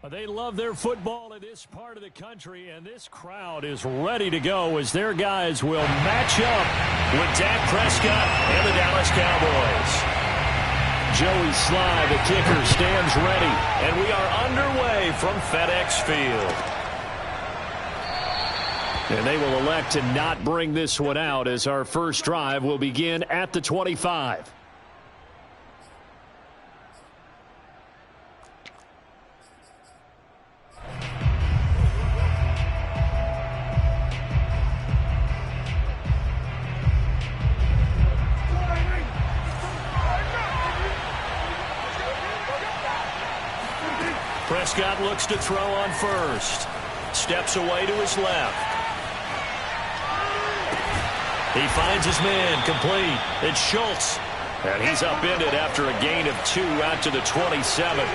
They love their football in this part of the country, and this crowd is ready to go as their guys will match up with Dak Prescott and the Dallas Cowboys. Joey Sly, the kicker, stands ready, and we are underway from FedEx Field. And they will elect to not bring this one out as our first drive will begin at the 25. Prescott looks to throw on first. Steps away to his left. He finds his man complete. It's Schultz. And he's upended after a gain of 2 out to the 27.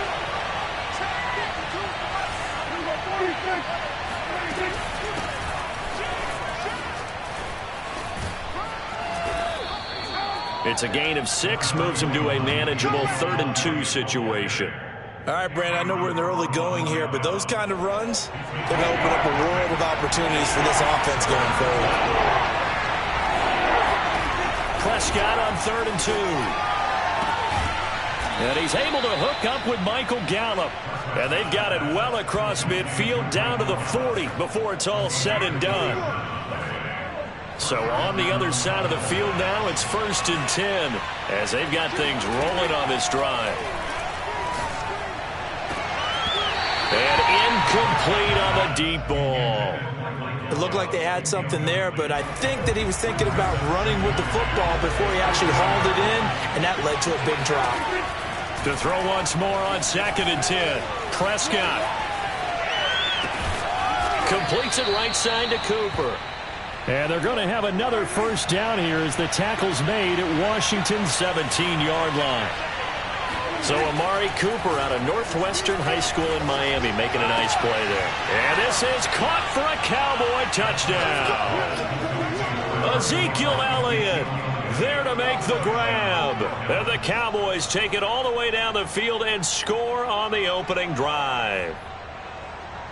It's a gain of 6, moves him to a manageable 3rd and 2 situation. All right, Brandon, I know we're in the early going here, but those kind of runs can open up a world of opportunities for this offense going forward. Prescott on 3rd and 2. And he's able to hook up with Michael Gallup. And they've got it well across midfield down to the 40 before it's all said and done. So on the other side of the field now, it's 1st and 10 as they've got things rolling on this drive. And incomplete on the deep ball. It looked like they had something there, but I think that he was thinking about running with the football before he actually hauled it in, and that led to a big drop. To throw once more on 2nd and 10. Prescott completes it right side to Cooper. And they're going to have another first down here as the tackle's made at Washington's 17-yard line. So Amari Cooper out of Northwestern High School in Miami making a nice play there. And this is caught for a Cowboy touchdown. Ezekiel Elliott there to make the grab. And the Cowboys take it all the way down the field and score on the opening drive.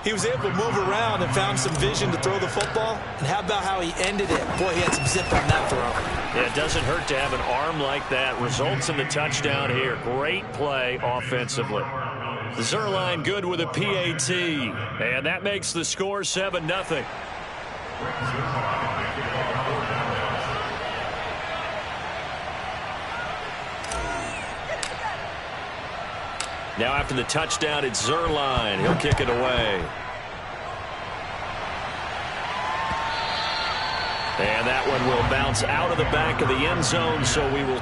He was able to move around and found some vision to throw the football. And how about how he ended it? Boy, he had some zip on that throw. Yeah, it doesn't hurt to have an arm like that. Results in the touchdown here. Great play offensively. Zerline good with a PAT. And that makes the score 7-0. Now after the touchdown, it's Zerline. He'll kick it away. And that one will bounce out of the back of the end zone, so we will...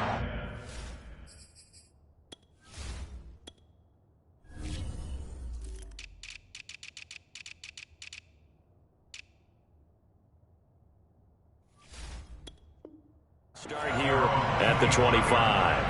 start here at the 25.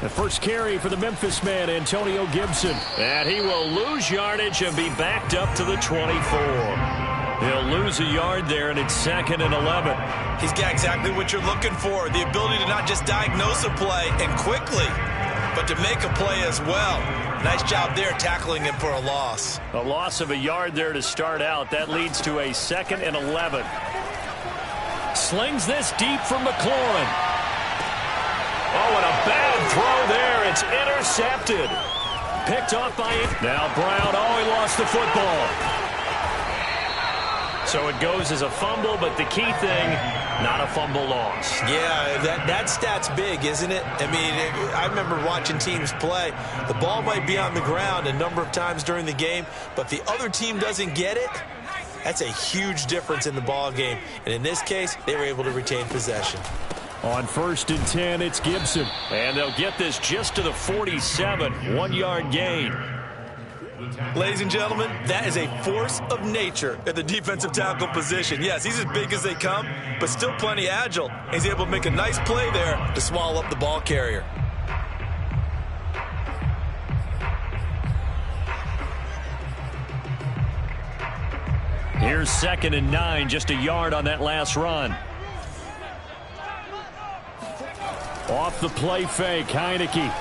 The first carry for the Memphis man, Antonio Gibson. And he will lose yardage and be backed up to the 24. He'll lose a yard there, and it's 2nd and 11. He's got exactly what you're looking for, the ability to not just diagnose a play and quickly, but to make a play as well. Nice job there tackling him for a loss. A loss of a yard there to start out. That leads to a 2nd and 11. Slings this deep from McLaurin. Oh, and a bad throw there. It's intercepted. Picked off by him. Now Brown. Oh, he lost the football. So it goes as a fumble, but the key thing, not a fumble loss. Yeah, that stat's big, isn't it? I mean, I remember watching teams play. The ball might be on the ground a number of times during the game, but the other team doesn't get it. That's a huge difference in the ball game. And in this case, they were able to retain possession. On 1st and 10, it's Gibson. And they'll get this just to the 47. 1-yard gain. Ladies and gentlemen, that is a force of nature at the defensive tackle position. Yes, he's as big as they come, but still plenty agile. He's able to make a nice play there to swallow up the ball carrier. Here's 2nd and 9, just a yard on that last run. Off the play fake, Heineke.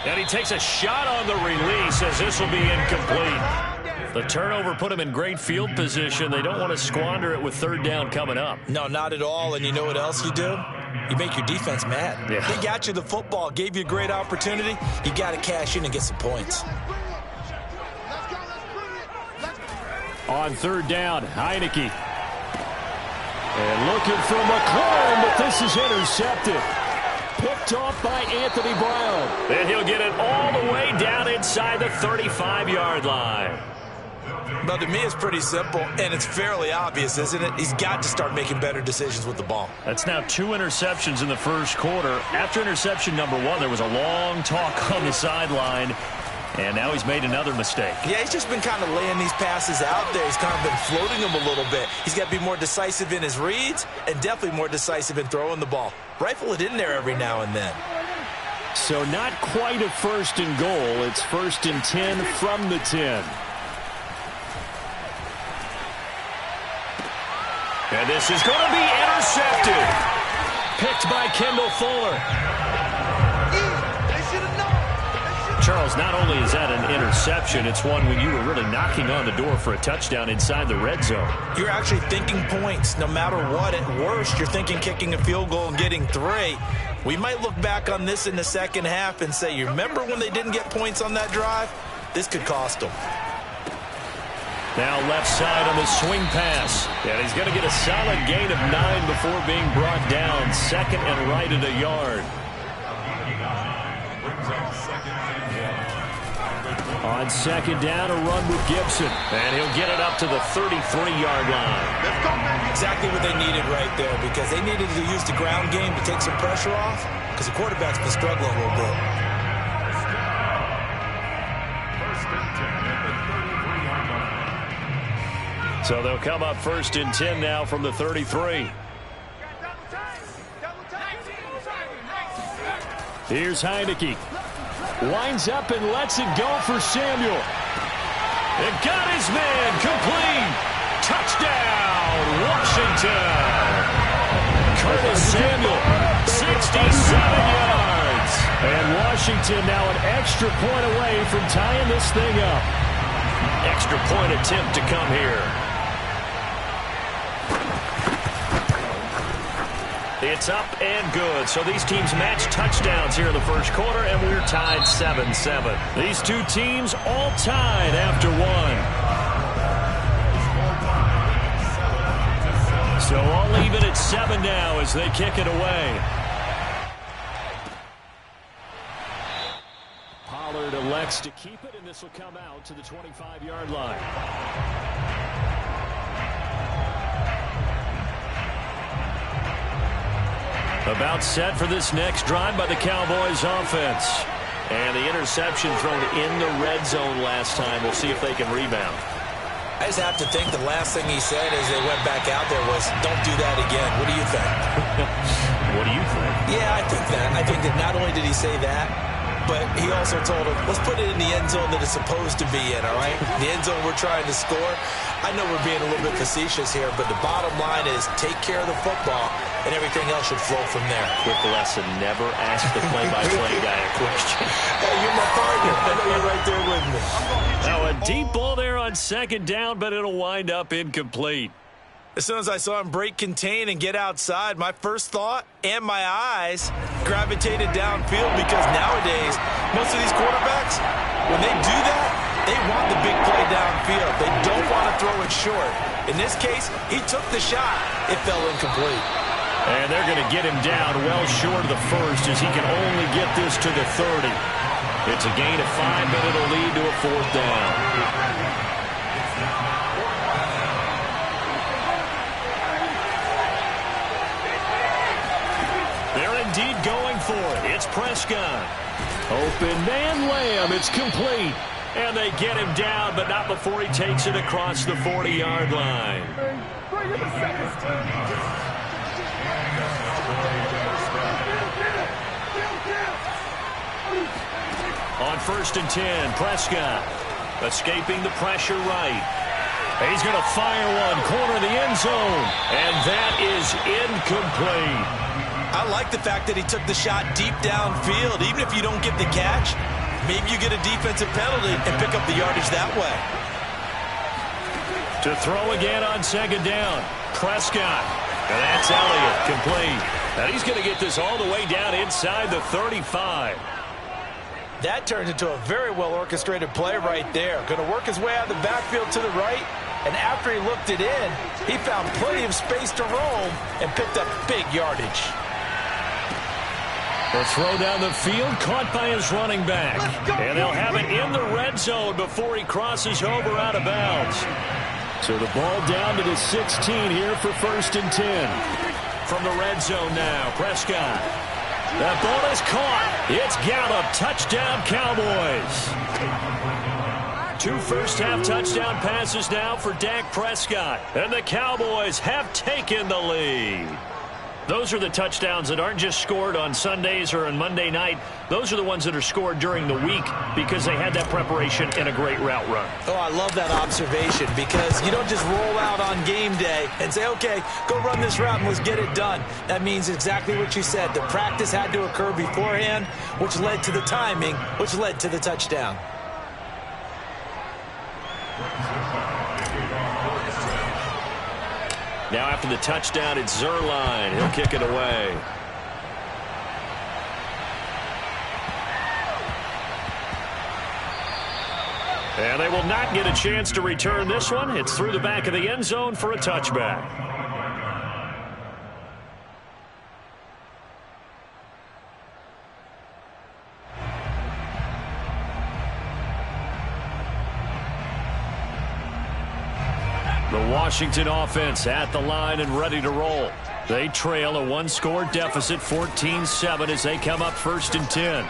And he takes a shot on the release as this will be incomplete. The turnover put him in great field position. They don't want to squander it with 3rd down coming up. No, not at all. And you know what else you do? You make your defense mad. Yeah. They got you the football, gave you a great opportunity. You got to cash in and get some points. On 3rd down, Heineke. And looking for McLaurin, but this is intercepted. Picked off by Anthony Brown. And he'll get it all the way down inside the 35-yard line. Well, to me, it's pretty simple, and it's fairly obvious, isn't it? He's got to start making better decisions with the ball. That's now 2 interceptions in the 1st quarter. After interception number 1, there was a long talk on the sideline. And now he's made another mistake. Yeah, he's just been kind of laying these passes out there. He's kind of been floating them a little bit. He's got to be more decisive in his reads and definitely more decisive in throwing the ball. Rifle it in there every now and then. So not quite a 1st and goal. It's 1st and 10 from the 10. And this is going to be intercepted. Picked by Kendall Fuller. Charles, not only is that an interception, it's one when you were really knocking on the door for a touchdown inside the red zone. You're actually thinking points no matter what. At worst, you're thinking kicking a field goal and getting 3. We might look back on this in the 2nd half and say, you remember when they didn't get points on that drive? This could cost them. Now left side on the swing pass. And he's going to get a solid gain of 9 before being brought down. 2nd and right at a yard. On 2nd down, a run with Gibson. And he'll get it up to the 33-yard line. Exactly what they needed right there, because they needed to use the ground game to take some pressure off, because the quarterback's been struggling a little bit. So they'll come up 1st and 10 now from the 33. Here's Heineke. Winds up and lets it go for Samuel. And got his man complete. Touchdown, Washington. Curtis Samuel, 67 yards. And Washington now an extra point away from tying this thing up. Extra point attempt to come here. It's up and good. So these teams match touchdowns here in the 1st quarter, and we're tied 7-7. These two teams all tied after 1. So all even at 7 now as they kick it away. Pollard elects to keep it, and this will come out to the 25-yard line. About set for this next drive by the Cowboys offense. And the interception thrown in the red zone last time. We'll see if they can rebound. I just have to think the last thing he said as they went back out there was, don't do that again. What do you think? What do you think? Yeah, I think that. I think that not only did he say that, but he also told him, let's put it in the end zone that it's supposed to be in, all right? The end zone we're trying to score. I know we're being a little bit facetious here, but the bottom line is take care of the football, and everything else should flow from there. Quick lesson, never ask the play-by-play guy a question. Hey, you're my partner. I know you're right there with me. Now a deep ball there on 2nd down, but it'll wind up incomplete. As soon as I saw him break contain and get outside, my first thought and my eyes gravitated downfield, because nowadays, most of these quarterbacks, when they do that, they want the big play downfield. They don't want to throw it short. In this case, he took the shot. It fell incomplete. And they're going to get him down well short of the 1st as he can only get this to the 30. It's a gain of 5, but it'll lead to a 4th down. Prescott. Open man Lamb. It's complete. And they get him down, but not before he takes it across the 40-yard line. On 1st and 10, Prescott escaping the pressure right. He's going to fire one, corner of the end zone, and that is incomplete. I like the fact that he took the shot deep downfield. Even if you don't get the catch, maybe you get a defensive penalty and pick up the yardage that way. To throw again on 2nd down, Prescott. And that's Elliott, complete. And he's going to get this all the way down inside the 35. That turned into a very well-orchestrated play right there. Going to work his way out of the backfield to the right, and after he looked it in, he found plenty of space to roam and picked up big yardage. The throw down the field, caught by his running back. And they'll have it in the red zone before he crosses over out of bounds. So the ball down to the 16 here for 1st and 10. From the red zone now, Prescott. That ball is caught. It's Gallup. Touchdown, Cowboys. 2 first-half touchdown passes now for Dak Prescott. And the Cowboys have taken the lead. Those are the touchdowns that aren't just scored on Sundays or on Monday night. Those are the ones that are scored during the week because they had that preparation and a great route run. Oh, I love that observation because you don't just roll out on game day and say, okay, go run this route and let's get it done. That means exactly what you said. The practice had to occur beforehand, which led to the timing, which led to the touchdown. Now after the touchdown, it's Zerline. He'll kick it away. And they will not get a chance to return this one. It's through the back of the end zone for a touchback. The Washington offense at the line and ready to roll. They trail a 1-score deficit, 14-7, as they come up 1st and 10.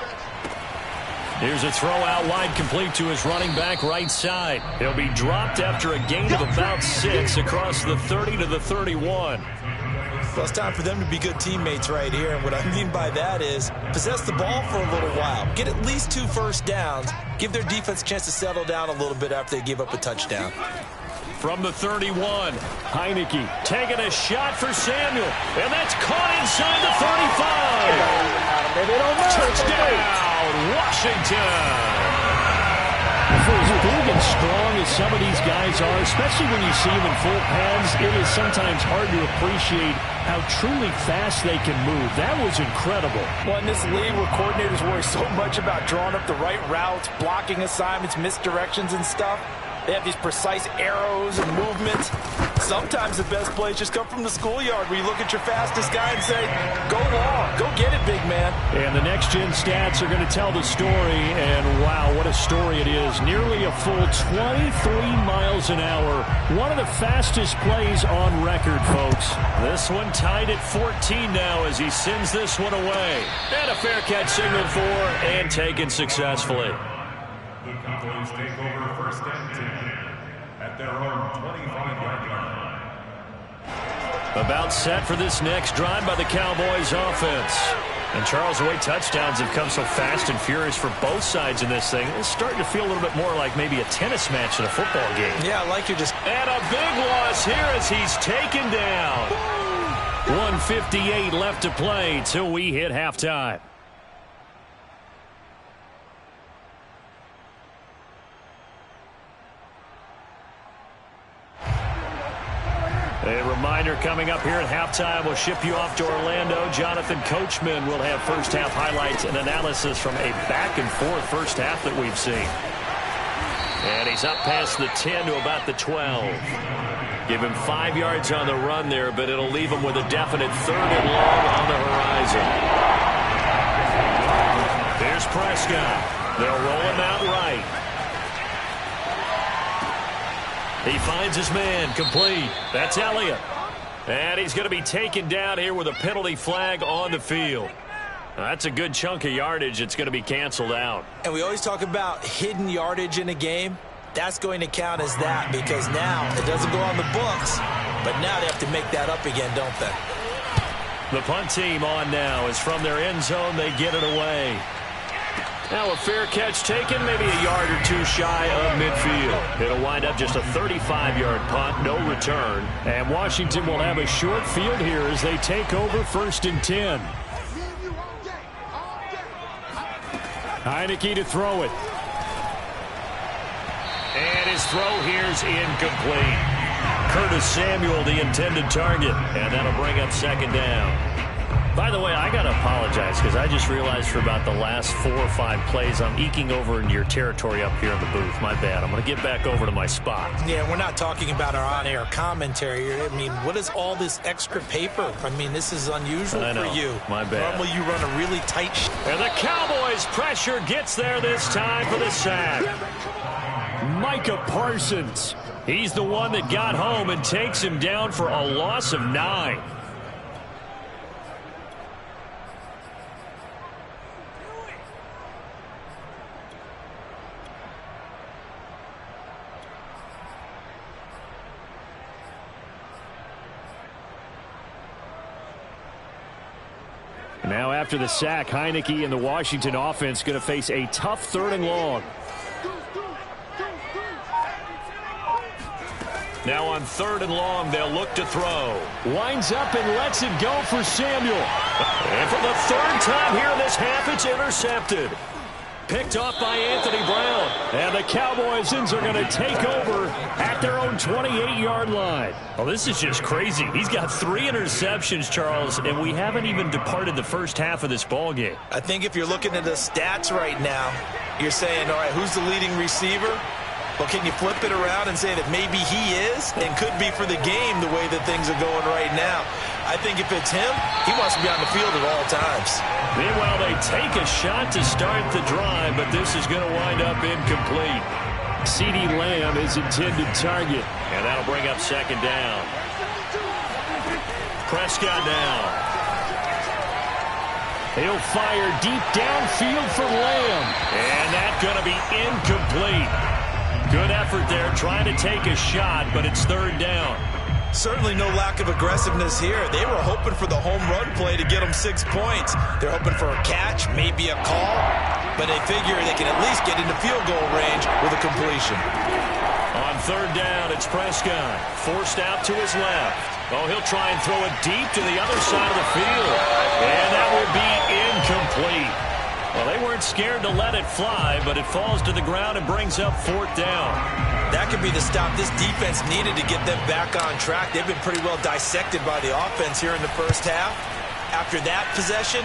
Here's a throw out wide, complete to his running back right side. He'll be dropped after a gain of about 6 across the 30 to the 31. Well, it's time for them to be good teammates right here. And what I mean by that is possess the ball for a little while. Get at least 2 first downs. Give their defense a chance to settle down a little bit after they give up a touchdown. From the 31, Heineke taking a shot for Samuel. And that's caught inside the 35. Touchdown, Washington. For as big and strong as some of these guys are, especially when you see them in full pads, it is sometimes hard to appreciate how truly fast they can move. That was incredible. Well, in this league where coordinators worry so much about drawing up the right routes, blocking assignments, misdirections and stuff, they have these precise arrows and movements. Sometimes the best plays just come from the schoolyard where you look at your fastest guy and say, go long, go get it, big man. And the next-gen stats are going to tell the story, and wow, what a story it is. Nearly a full 23 miles an hour. One of the fastest plays on record, folks. This one tied at 14 now as he sends this one away. And a fair catch signaled for and taken successfully. The Cowboys take over 1st and 10 at their own 25-yard line. About set for this next drive by the Cowboys offense. And Charles, the way touchdowns have come so fast and furious for both sides in this thing, it's starting to feel a little bit more like maybe a tennis match than a football game. Yeah, like you're just... And a big loss here as he's taken down. 1:58 left to play till we hit halftime. A reminder coming up here at halftime, we'll ship you off to Orlando. Jonathan Coachman will have first-half highlights and analysis from a back-and-forth first half that we've seen. And he's up past the 10 to about the 12. Give him 5 yards on the run there, but it'll leave him with a definite 3rd and long on the horizon. Here's Prescott. They'll roll him out right. He finds his man, complete. That's Elliott. And he's going to be taken down here with a penalty flag on the field. That's a good chunk of yardage. It's going to be canceled out. And we always talk about hidden yardage in a game. That's going to count as that because now it doesn't go on the books, but now they have to make that up again, don't they? The punt team on now is from their end zone. They get it away. Now a fair catch taken, maybe a yard or two shy of midfield. It'll wind up just a 35-yard punt, no return. And Washington will have a short field here as they take over 1st and 10. Heineke to throw it. And his throw here's incomplete. Curtis Samuel, the intended target. And that'll bring up 2nd down. By the way, I got to apologize because I just realized for about the last 4 or 5 plays, I'm eking over into your territory up here in the booth. My bad. I'm going to get back over to my spot. Yeah, we're not talking about our on-air commentary here. I mean, what is all this extra paper? I mean, this is unusual for you. My bad. Normally you run a really tight... And the Cowboys' pressure gets there this time for the sack. Micah Parsons. He's the one that got home and takes him down for a loss of 9. Now after the sack, Heineke and the Washington offense going to face a tough 3rd and long. Now on 3rd and long, they'll look to throw. Winds up and lets it go for Samuel. And for the 3rd time here in this half, it's intercepted. Picked off by Anthony Brown. And the Cowboys are going to take over at their own 28-yard line. Well, this is just crazy. He's got 3 interceptions, Charles, and we haven't even departed the first half of this ball game. I think if you're looking at the stats right now, you're saying, all right, who's the leading receiver? Well, can you flip it around and say that maybe he is and could be for the game the way that things are going right now? I think if it's him, he wants to be on the field at all times. Meanwhile, they take a shot to start the drive, but this is going to wind up incomplete. CeeDee Lamb is intended target, and that'll bring up 2nd down. Prescott now. He'll fire deep downfield for Lamb, and that's going to be incomplete. Good effort there, trying to take a shot, but it's 3rd down. Certainly no lack of aggressiveness here. They were hoping for the home run play to get them 6 points. They're hoping for a catch, maybe a call, but they figure they can at least get into field goal range with a completion. On 3rd down, it's Prescott. Forced out to his left. Oh, he'll try and throw it deep to the other side of the field. And that will be incomplete. Well, they weren't scared to let it fly, but it falls to the ground and brings up 4th down. That could be the stop this defense needed to get them back on track. They've been pretty well dissected by the offense here in the first half. After that possession,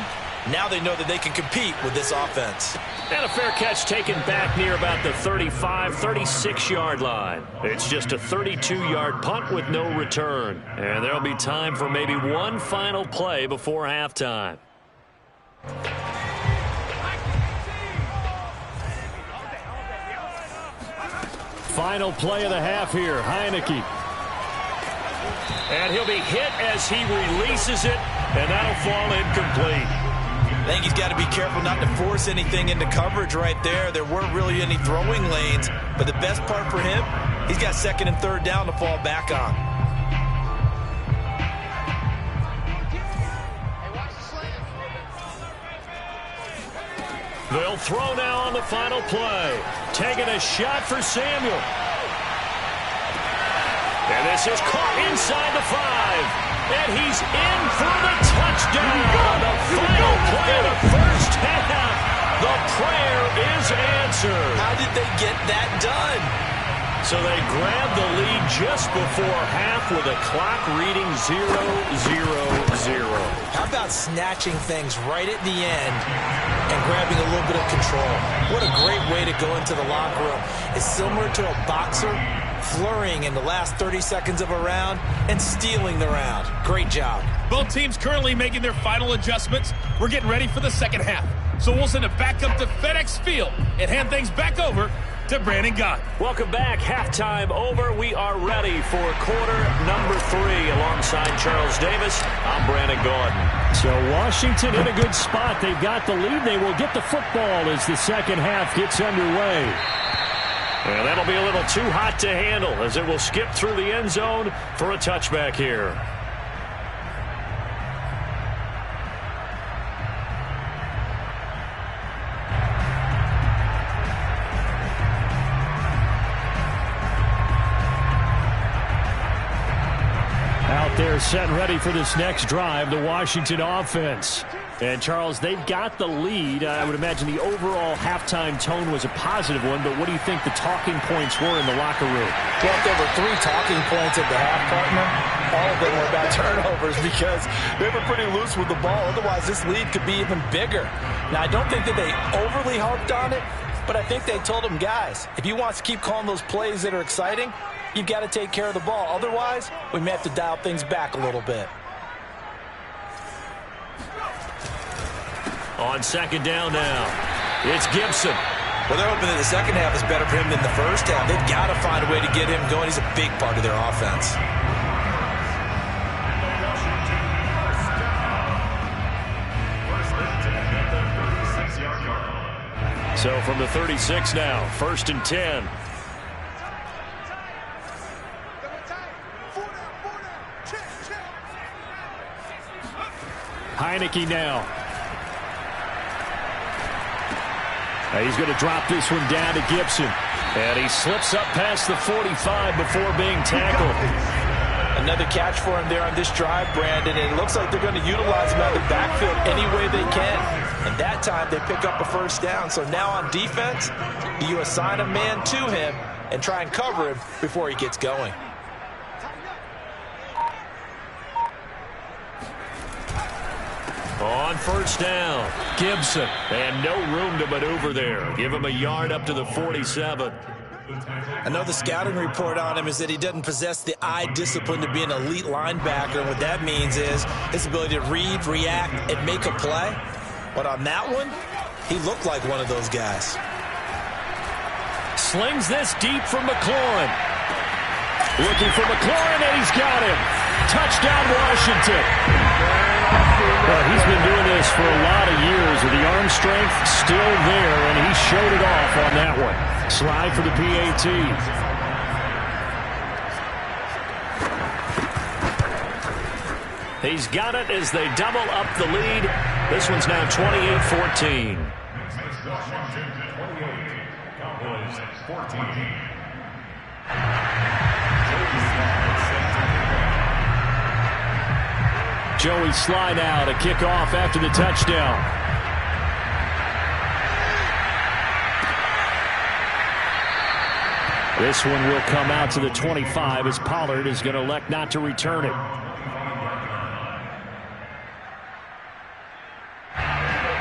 now they know that they can compete with this offense. And a fair catch taken back near about the 35, 36-yard line. It's just a 32-yard punt with no return. And there'll be time for maybe one final play before halftime. Final play of the half here, Heineke. And he'll be hit as he releases it, and that'll fall incomplete. I think he's got to be careful not to force anything into coverage right there. There weren't really any throwing lanes, but the best part for him, he's got 2nd and 3rd down to fall back on. They'll throw now on the final play. Taking a shot for Samuel. And this is caught inside the 5. And he's in for the touchdown. The final play of the first half. The prayer is answered. How did they get that done? So they grabbed the lead just before half with a clock reading 0-0-0. How about snatching things right at the end and grabbing a little bit of control? What a great way to go into the locker room. It's similar to a boxer flurrying in the last 30 seconds of a round and stealing the round. Great job. Both teams currently making their final adjustments. We're getting ready for the second half. So we'll send it back up to FedEx Field and hand things back over to Brandon Gott. Welcome back. Halftime over. We are ready for quarter number 3. Alongside Charles Davis, I'm Brandon Gaudin. So Washington in a good spot. They've got the lead. They will get the football as the second half gets underway. And that'll be a little too hot to handle as it will skip through the end zone for a touchback here. Out there set and ready for this next drive, the Washington offense. And, Charles, they've got the lead. I would imagine the overall halftime tone was a positive one, but what do you think the talking points were in the locker room? Well, there were 3 talking points at the half, partner. All of them were about turnovers because they were pretty loose with the ball. Otherwise, this lead could be even bigger. Now, I don't think that they overly harped on it, but I think they told them, guys, if you want to keep calling those plays that are exciting, you've got to take care of the ball. Otherwise, we may have to dial things back a little bit. On second down now, it's Gibson. Well, they're hoping that the second half is better for him than the first half. They've got to find a way to get him going. He's a big part of their offense. So from the 36 now, 1st and 10. Heineke now. He's going to drop this one down to Gibson. And he slips up past the 45 before being tackled. Another catch for him there on this drive, Brandon. And it looks like they're going to utilize him out of the backfield any way they can. And that time they pick up a first down. So now on defense, you assign a man to him and try and cover him before he gets going. On first down, Gibson. And no room to maneuver there. Give him a yard up to the 47. I know the scouting report on him is that he doesn't possess the eye discipline to be an elite linebacker. And what that means is his ability to read, react, and make a play. But on that one, he looked like one of those guys. Slings this deep from McLaurin. Looking for McLaurin, and he's got him. Touchdown, Washington. Well, he's been doing this for a lot of years with the arm strength still there, and he showed it off on that one. Slide for the PAT. He's got it as they double up the lead. This one's now 28-14. Washington 28, Cowboys 14. Joey slide out, a kickoff after the touchdown. This one will come out to the 25 as Pollard is going to elect not to return it.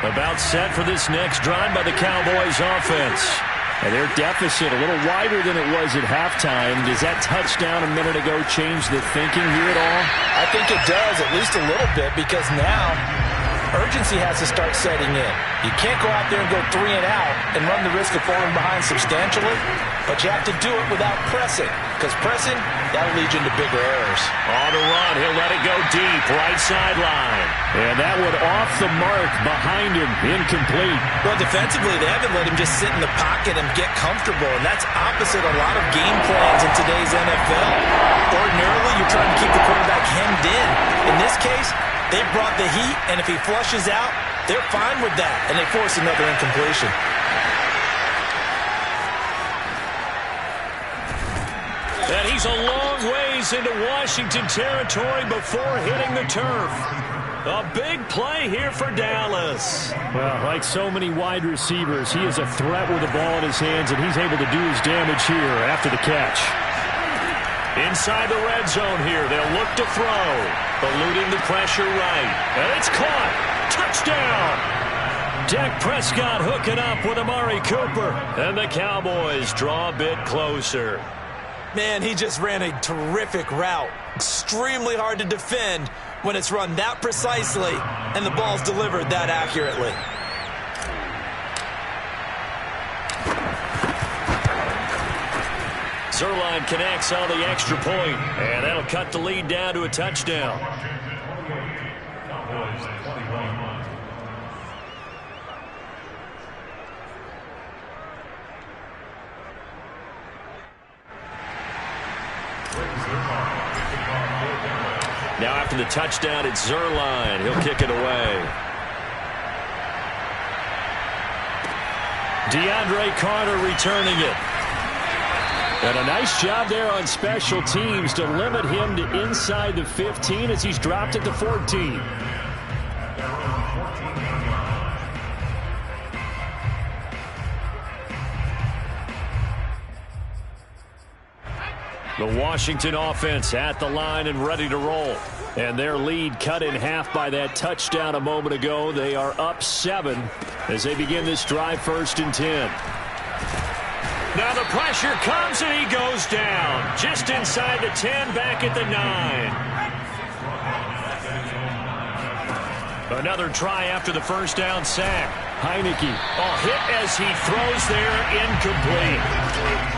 About set for this next drive by the Cowboys offense. And their deficit a little wider than it was at halftime. Does that touchdown a minute ago change the thinking here at all? I think it does, at least a little bit, because now urgency has to start setting in. You can't go out there and go 3 and out and run the risk of falling behind substantially, but you have to do it without pressing, because pressing, that'll lead you into bigger errors. On the run, he'll let it go deep, right sideline. And that one off the mark behind him, incomplete. Well, defensively, they haven't let him just sit in the pocket and get comfortable, and that's opposite a lot of game plans in today's NFL. Ordinarily, you're trying to keep the quarterback hemmed in. In this case, they brought the heat, and if he flushes out, they're fine with that, and they force another incompletion. And he's a long ways into Washington territory before hitting the turf. A big play here for Dallas. Well, like so many wide receivers, he is a threat with the ball in his hands, and he's able to do his damage here after the catch. Inside the red zone here, they'll look to throw. Eluding the pressure right. And it's caught. Touchdown! Dak Prescott hooking up with Amari Cooper. And the Cowboys draw a bit closer. Man, he just ran a terrific route. Extremely hard to defend when it's run that precisely and the ball's delivered that accurately. Zerline connects on the extra point, and that'll cut the lead down to a touchdown. Now after the touchdown, it's Zerline. He'll kick it away. DeAndre Carter returning it. And a nice job there on special teams to limit him to inside the 15 as he's dropped at the 14. The Washington offense at the line and ready to roll. And their lead cut in half by that touchdown a moment ago. They are up 7 as they begin this drive, 1st and 10. Now the pressure comes and he goes down. Just inside the 10, back at the 9. Another try after the first down sack. Heineke, hit as he throws there, incomplete.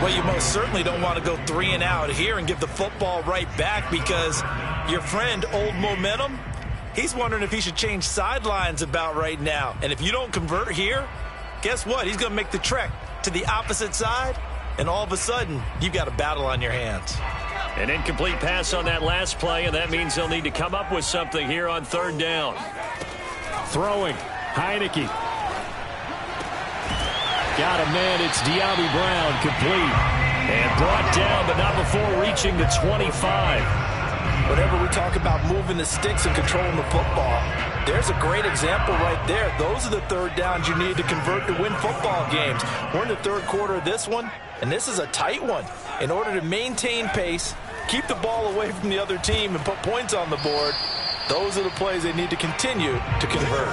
Well, you most certainly don't want to go 3 and out here and give the football right back because your friend, Old Momentum, he's wondering if he should change sidelines about right now. And if you don't convert here, guess what? He's going to make the trek to the opposite side, and all of a sudden, you've got a battle on your hands. An incomplete pass on that last play, and that means they'll need to come up with something here on 3rd down. Throwing, Heineke. Got a man, it's De'Ami Brown, complete. And brought down, but not before reaching the 25. Whenever we talk about moving the sticks and controlling the football, there's a great example right there. Those are the 3rd downs you need to convert to win football games. We're in the 3rd quarter of this one, and this is a tight one. In order to maintain pace, keep the ball away from the other team, and put points on the board, those are the plays they need to continue to convert.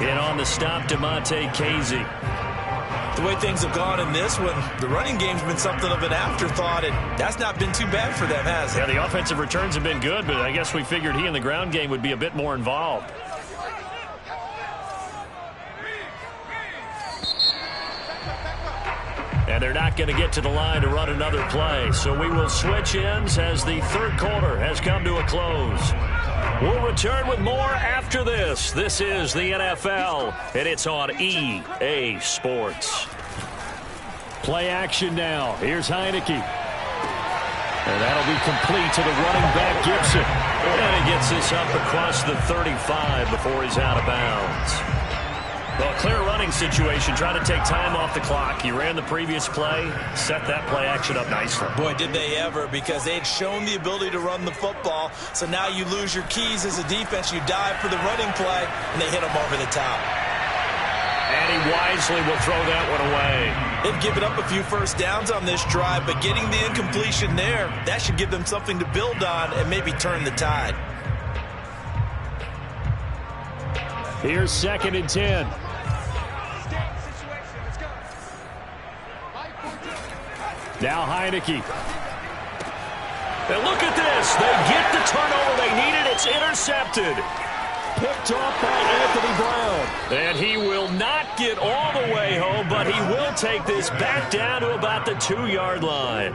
In on the stop, DeMonte Casey. The way things have gone in this one, the running game's been something of an afterthought, and that's not been too bad for them, has it? Yeah, the offensive returns have been good, but I guess we figured he in the ground game would be a bit more involved. And they're not going to get to the line to run another play, so we will switch ends as the 3rd quarter has come to a close. We'll return with more after this. This is the NFL, and it's on EA Sports. Play action now. Here's Heineke. And that'll be complete to the running back, Gibson. And he gets this up across the 35 before he's out of bounds. Well, clear running situation, trying to take time off the clock. He ran the previous play, set that play action up nicely. Boy, did they ever, because they had shown the ability to run the football. So now you lose your keys as a defense. You dive for the running play, and they hit them over the top. And he wisely will throw that one away. They've given up a few first downs on this drive, but getting the incompletion there, that should give them something to build on and maybe turn the tide. Here's 2nd and 10. Now Heineke. And look at this. They get the turnover they needed. It's intercepted. Picked off by Anthony Brown. And he will not get all the way home, but he will take this back down to about the 2-yard line.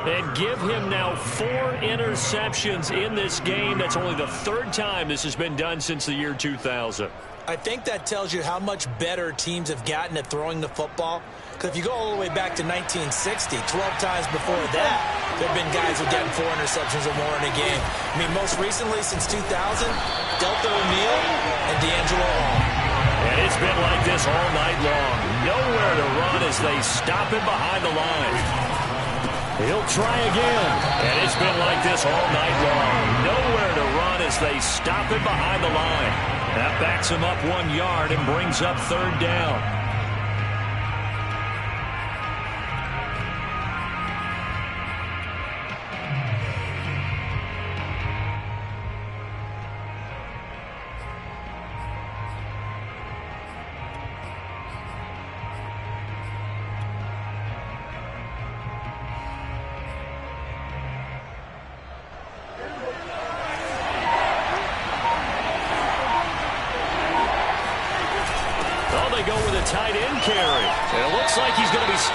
And give him now 4 interceptions in this game. That's only the 3rd time this has been done since the year 2000. I think that tells you how much better teams have gotten at throwing the football. Because if you go all the way back to 1960, 12 times before that, there have been guys who getting 4 interceptions or more in a game. I mean, most recently, since 2000, Delta O'Neal and D'Angelo Hall. And it's been like this all night long. Nowhere to run as they stop him behind the line. He'll try again. And it's been like this all night long. Nowhere to run as they stop him behind the line. That backs him up 1 yard and brings up 3rd down.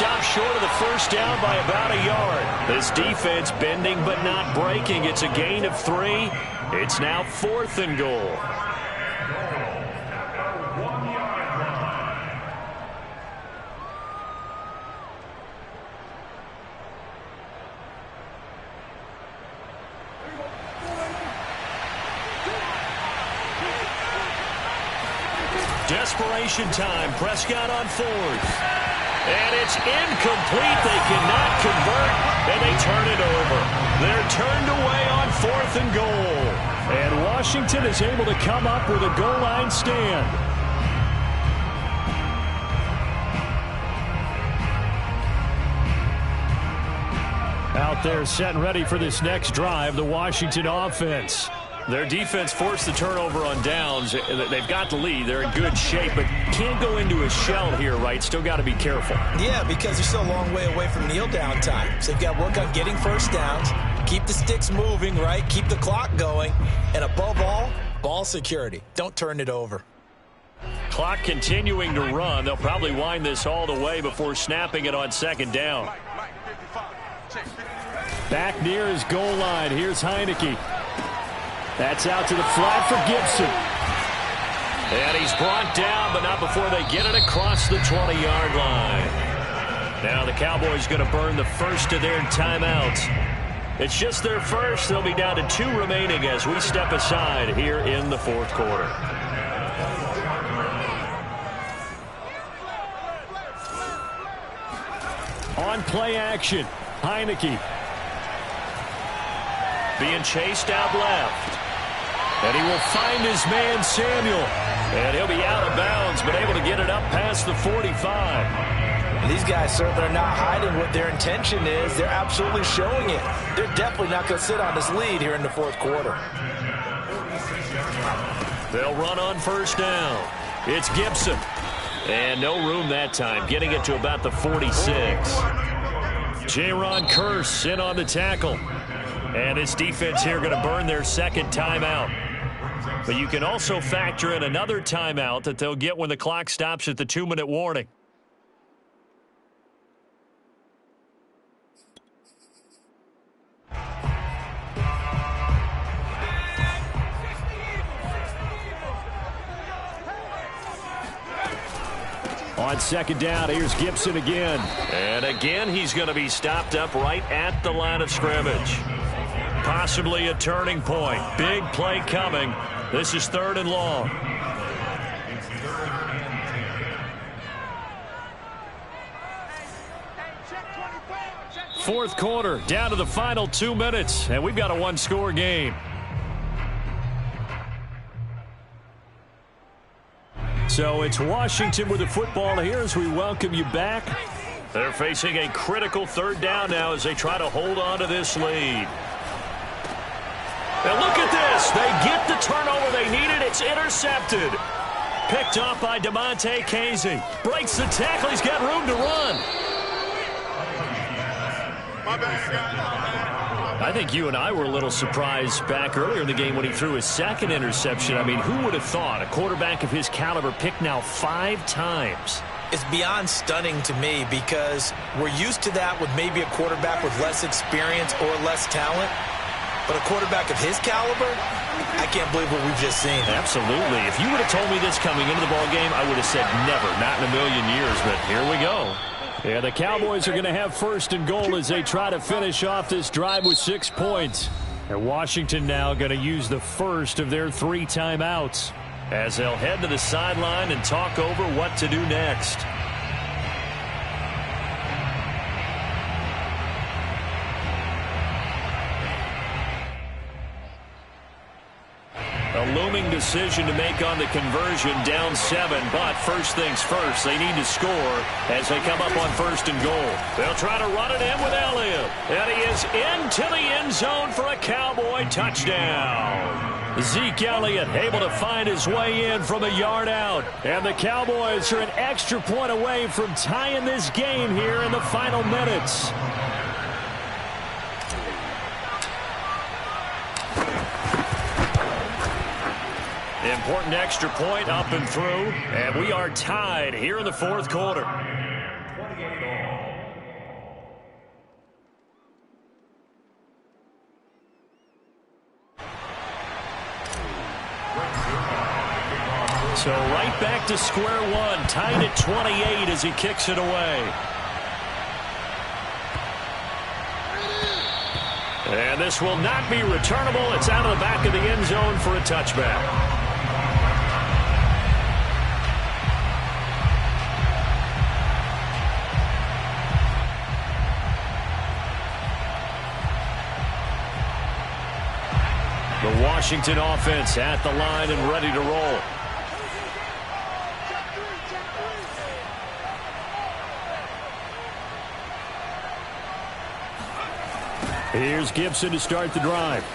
stopped short of the first down by about a yard. This defense bending but not breaking. It's a gain of 3. It's now 4th and goal. Desperation time. Prescott on 4th. And it's incomplete. They cannot convert, and they turn it over. They're turned away on 4th and goal. And Washington is able to come up with a goal line stand. Out there set and ready for this next drive, the Washington offense. Their defense forced the turnover on downs. They've got the lead. They're in good shape, but can't go into a shell here, right? Still got to be careful. Yeah, because they're still a long way away from kneel down time. So they've got to work on getting first downs, keep the sticks moving, right? Keep the clock going. And above all, ball security. Don't turn it over. Clock continuing to run. They'll probably wind this all the way before snapping it on 2nd down. Back near his goal line. Here's Heineke. That's out to the flat for Gibson. And he's brought down, but not before they get it across the 20-yard line. Now the Cowboys going to burn the first of their timeouts. It's just their first. They'll be down to 2 remaining as we step aside here in the 4th quarter. On play action, Heineke. Being chased out left. And he will find his man, Samuel. And he'll be out of bounds, but able to get it up past the 45. And these guys certainly are not hiding what their intention is. They're absolutely showing it. They're definitely not going to sit on this lead here in the 4th quarter. They'll run on 1st down. It's Gibson. And no room that time, getting it to about the 46. Jaron Kearse in on the tackle. And his defense here going to burn their 2nd timeout. But you can also factor in another timeout that they'll get when the clock stops at the 2-minute warning. On 2nd down, here's Gibson again. And again, he's going to be stopped up right at the line of scrimmage. Possibly a turning point. Big play coming. This is 3rd and long. Fourth quarter, down to the final 2 minutes, and we've got a 1-score game. So it's Washington with the football here as we welcome you back. They're facing a critical 3rd down now as they try to hold on to this lead. And look at this. They get the turnover they needed. It's intercepted. Picked off by DeMonte Casey. Breaks the tackle. He's got room to run. I think you and I were a little surprised back earlier in the game when he threw his 2nd interception. I mean, who would have thought a quarterback of his caliber picked now 5 times? It's beyond stunning to me because we're used to that with maybe a quarterback with less experience or less talent. But a quarterback of his caliber, I can't believe what we've just seen. Absolutely. If you would have told me this coming into the ballgame, I would have said never, not in a million years. But here we go. Yeah, the Cowboys are going to have 1st and goal as they try to finish off this drive with 6 points. And Washington now going to use the first of their 3 timeouts as they'll head to the sideline and talk over what to do next. A looming decision to make on the conversion, down 7, but first things first, they need to score as they come up on 1st and goal. They'll try to run it in with Elliott, and he is into the end zone for a Cowboy touchdown. Zeke Elliott able to find his way in from a yard out, and the Cowboys are an extra point away from tying this game here in the final minutes. Important extra point up and through, and we are tied here in the 4th quarter. 28 all. So right back to square one, tied at 28 as he kicks it away. And this will not be returnable. It's out of the back of the end zone for a touchback. The Washington offense at the line and ready to roll. Here's Gibson to start the drive.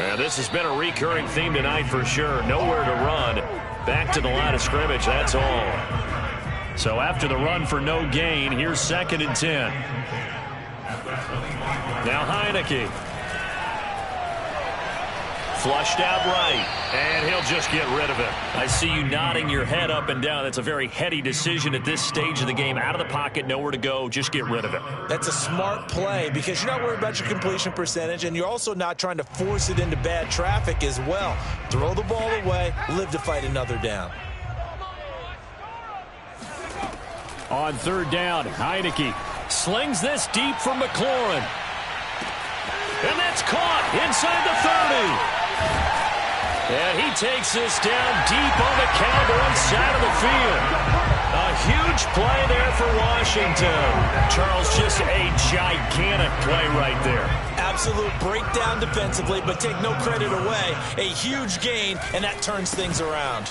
And this has been a recurring theme tonight for sure. Nowhere to run. Back to the line of scrimmage, that's all. So after the run for no gain, here's 2nd and 10. Now Heineke. Flushed out right, and he'll just get rid of it. I see you nodding your head up and down. That's a very heady decision at this stage of the game. Out of the pocket, nowhere to go, just get rid of it. That's a smart play because you're not worried about your completion percentage, and you're also not trying to force it into bad traffic as well. Throw the ball away, live to fight another down. On 3rd down, Heineke slings this deep for McLaurin. And that's caught inside the 30. And he takes this down deep on the Cowboys side of the field. A huge play there for Washington. Charles, just a gigantic play right there. Absolute breakdown defensively, but take no credit away. A huge gain, and that turns things around.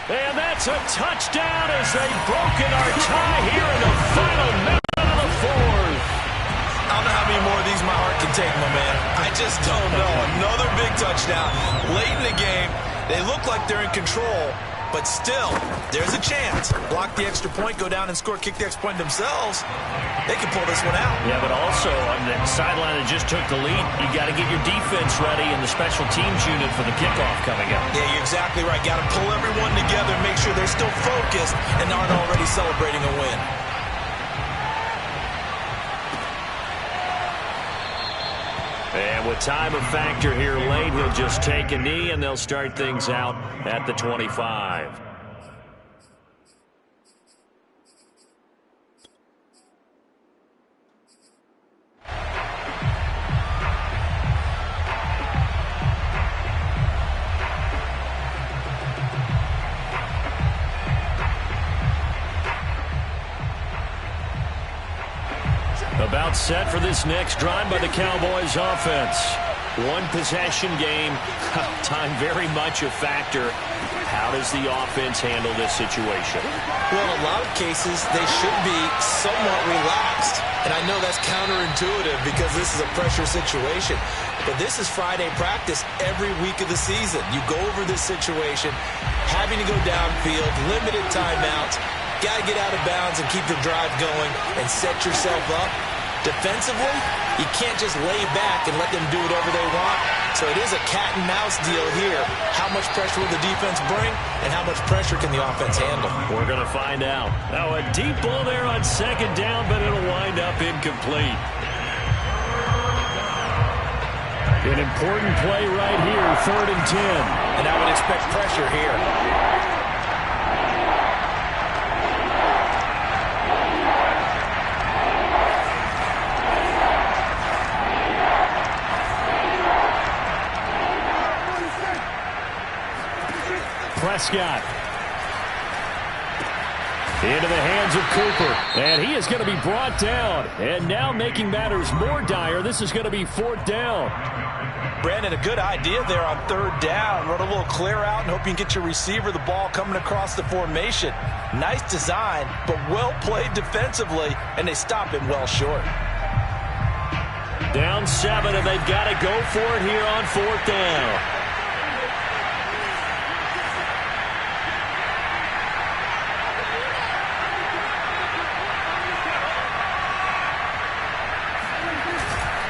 And that's a touchdown as they've broken our tie here in the final minute of the 4th. I don't know how many more of these my heart can take, my man. I just don't know. Another big touchdown. Late in the game, they look like they're in control, but still, there's a chance. Block the extra point, go down and score, kick the extra point themselves. They can pull this one out. Yeah, but also on the sideline that just took the lead, you got to get your defense ready and the special teams unit for the kickoff coming up. Yeah, you're exactly right. Got to pull everyone together, make sure they're still focused and aren't already celebrating a win. And with time of factor here late, he'll just take a knee, and they'll start things out at the 25. About set for this next drive by the Cowboys offense. One possession game. Time very much a factor. How does the offense handle this situation? Well, in a lot of cases, they should be somewhat relaxed. And I know that's counterintuitive because this is a pressure situation. But this is Friday practice every week of the season. You go over this situation, having to go downfield, limited timeouts. Got to get out of bounds and keep the drive going and set yourself up. Defensively, you can't just lay back and let them do whatever they want. So it is a cat and mouse deal here. How much pressure will the defense bring and how much pressure can the offense handle? We're going to find out. Now a deep ball there on 2nd down, but it'll wind up incomplete. An important play right here, 3rd and 10. And I would expect pressure here. Prescott. Into the hands of Cooper. And he is going to be brought down. And now making matters more dire, this is going to be 4th down. Brandon, a good idea there on 3rd down. Run a little clear out and hope you can get your receiver the ball coming across the formation. Nice design, but well played defensively, and they stop him well short. Down 7, and they've got to go for it here on 4th down.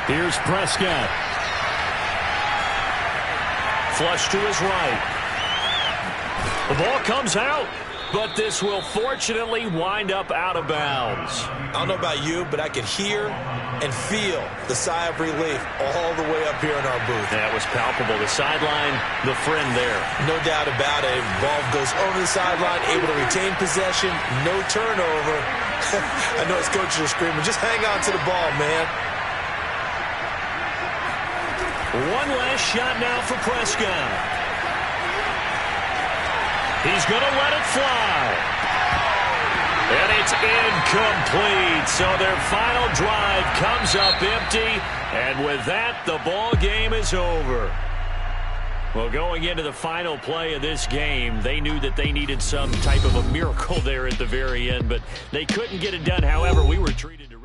Here's Prescott. Flush to his right. The ball comes out. but this will fortunately wind up out of bounds. I don't know about you, but I could hear and feel the sigh of relief all the way up here in our booth. That was palpable. The sideline, the friend there. No doubt about it. Ball goes over the sideline, able to retain possession, no turnover. I know his coaches are screaming, just hang on to the ball, man. One last shot now for Prescott. He's going to let it fly. And it's incomplete. So their final drive comes up empty. And with that, the ball game is over. Well, going into the final play of this game, they knew that they needed some type of a miracle there at the very end, but they couldn't get it done. However, we were treated to